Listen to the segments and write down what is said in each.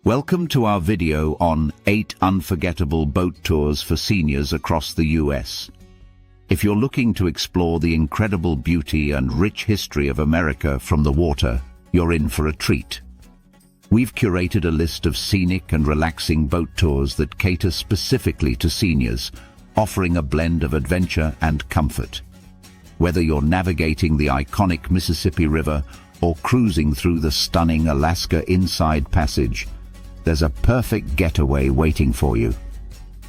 Welcome to our video on 8 unforgettable boat tours for seniors across the US. If you're looking to explore the incredible beauty and rich history of America from the water, you're in for a treat. We've curated a list of scenic and relaxing boat tours that cater specifically to seniors, offering a blend of adventure and comfort. Whether you're navigating the iconic Mississippi River or cruising through the stunning Alaska Inside Passage, there's a perfect getaway waiting for you.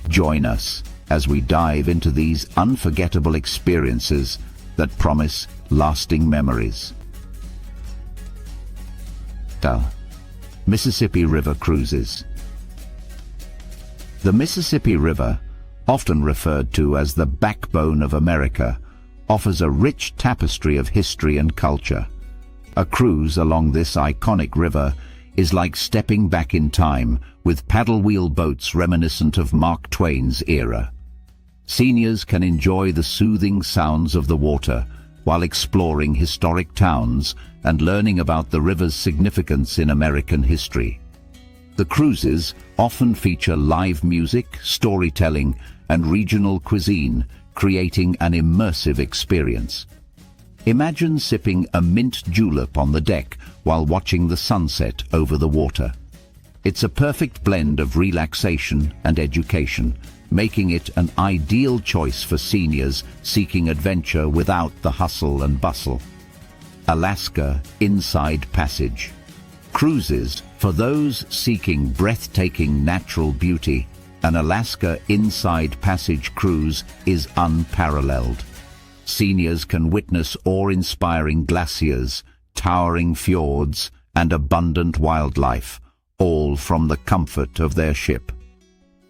Join us as we dive into these unforgettable experiences that promise lasting memories. Mississippi River Cruises. The Mississippi River, often referred to as the backbone of America, offers a rich tapestry of history and culture. A cruise along this iconic river is like stepping back in time, with paddle-wheel boats reminiscent of Mark Twain's era. Seniors can enjoy the soothing sounds of the water while exploring historic towns and learning about the river's significance in American history. The cruises often feature live music, storytelling, and regional cuisine, creating an immersive experience. Imagine sipping a mint julep on the deck while watching the sunset over the water. It's a perfect blend of relaxation and education, making it an ideal choice for seniors seeking adventure without the hustle and bustle. Alaska Inside Passage. Cruises for those seeking breathtaking natural beauty. An Alaska Inside Passage cruise is unparalleled. Seniors can witness awe-inspiring glaciers, towering fjords, and abundant wildlife, all from the comfort of their ship.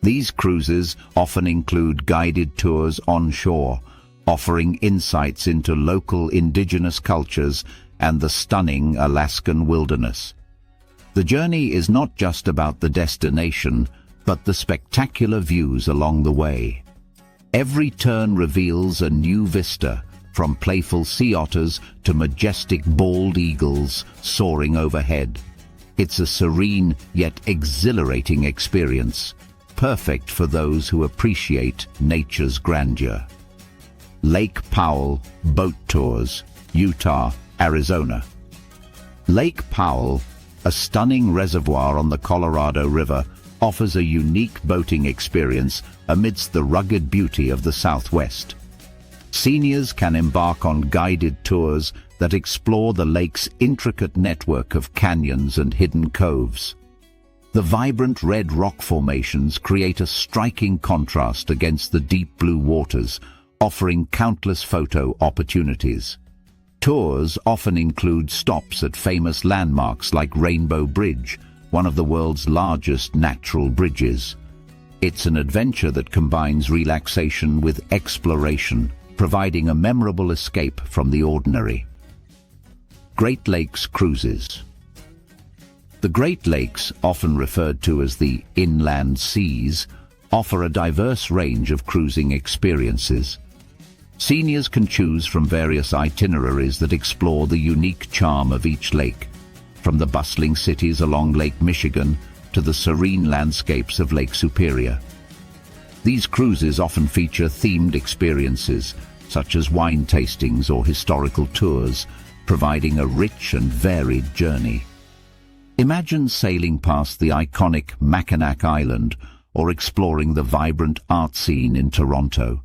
These cruises often include guided tours on shore, offering insights into local indigenous cultures and the stunning Alaskan wilderness. The journey is not just about the destination, but the spectacular views along the way. Every turn reveals a new vista, from playful sea otters to majestic bald eagles soaring overhead. It's a serene yet exhilarating experience, perfect for those who appreciate nature's grandeur. Lake Powell Boat Tours, Utah, Arizona. Lake Powell, a stunning reservoir on the Colorado River, offers a unique boating experience amidst the rugged beauty of the Southwest. Seniors can embark on guided tours that explore the lake's intricate network of canyons and hidden coves. The vibrant red rock formations create a striking contrast against the deep blue waters, offering countless photo opportunities. Tours often include stops at famous landmarks like Rainbow Bridge, one of the world's largest natural bridges. It's an adventure that combines relaxation with exploration, providing a memorable escape from the ordinary. Great Lakes Cruises. The Great Lakes, often referred to as the inland seas, offer a diverse range of cruising experiences. Seniors can choose from various itineraries that explore the unique charm of each lake, from the bustling cities along Lake Michigan to the serene landscapes of Lake Superior. These cruises often feature themed experiences, such as wine tastings or historical tours, providing a rich and varied journey. Imagine sailing past the iconic Mackinac Island or exploring the vibrant art scene in Toronto.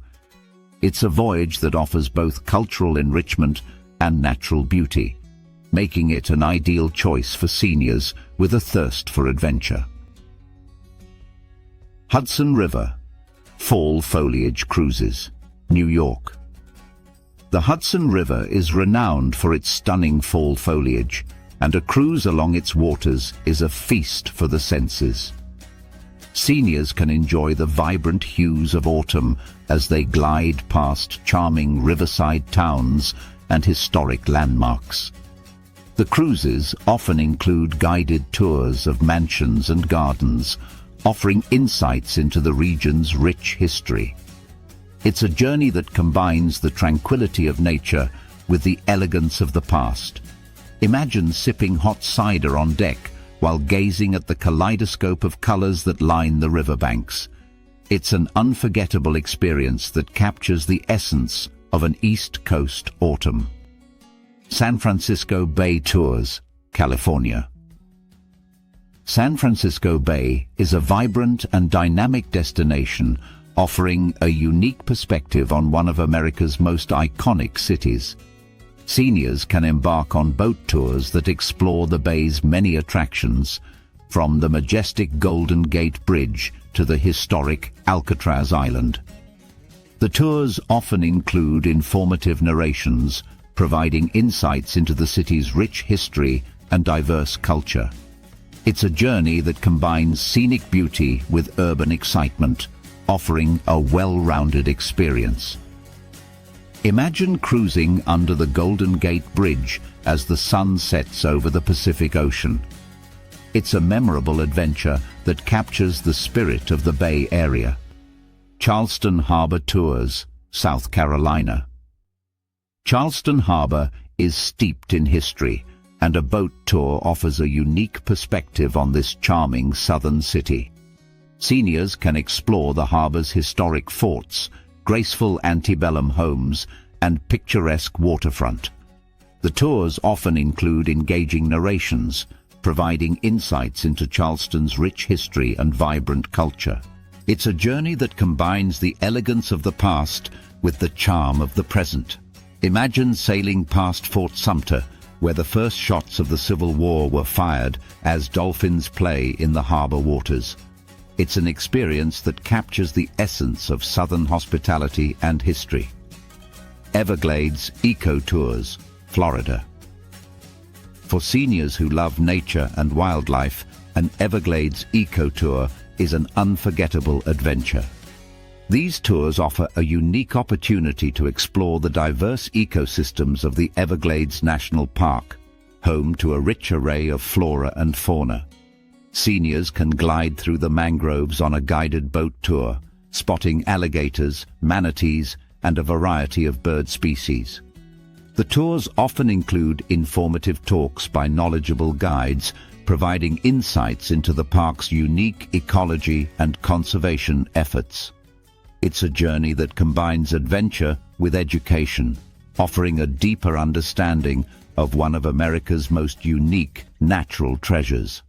It's a voyage that offers both cultural enrichment and natural beauty, making it an ideal choice for seniors with a thirst for adventure. Hudson River Fall Foliage Cruises, New York. The Hudson River is renowned for its stunning fall foliage, and a cruise along its waters is a feast for the senses. Seniors can enjoy the vibrant hues of autumn as they glide past charming riverside towns and historic landmarks. The cruises often include guided tours of mansions and gardens, offering insights into the region's rich history. It's a journey that combines the tranquility of nature with the elegance of the past. Imagine sipping hot cider on deck while gazing at the kaleidoscope of colors that line the riverbanks. It's an unforgettable experience that captures the essence of an East Coast autumn. San Francisco Bay Tours, California. San Francisco Bay is a vibrant and dynamic destination offering a unique perspective on one of America's most iconic cities. Seniors can embark on boat tours that explore the bay's many attractions, from the majestic Golden Gate Bridge to the historic Alcatraz Island. The tours often include informative narrations, providing insights into the city's rich history and diverse culture. It's a journey that combines scenic beauty with urban excitement, offering a well-rounded experience. Imagine cruising under the Golden Gate Bridge as the sun sets over the Pacific Ocean. It's a memorable adventure that captures the spirit of the Bay Area. Charleston Harbor Tours, South Carolina. Charleston Harbor is steeped in history, and a boat tour offers a unique perspective on this charming southern city. Seniors can explore the harbor's historic forts, graceful antebellum homes, and picturesque waterfront. The tours often include engaging narrations, providing insights into Charleston's rich history and vibrant culture. It's a journey that combines the elegance of the past with the charm of the present. Imagine sailing past Fort Sumter, where the first shots of the Civil War were fired as dolphins play in the harbor waters. It's an experience that captures the essence of Southern hospitality and history. Everglades Eco Tours, Florida. For seniors who love nature and wildlife, an Everglades Eco Tour is an unforgettable adventure. These tours offer a unique opportunity to explore the diverse ecosystems of the Everglades National Park, home to a rich array of flora and fauna. Seniors can glide through the mangroves on a guided boat tour, spotting alligators, manatees, and a variety of bird species. The tours often include informative talks by knowledgeable guides, providing insights into the park's unique ecology and conservation efforts. It's a journey that combines adventure with education, offering a deeper understanding of one of America's most unique natural treasures.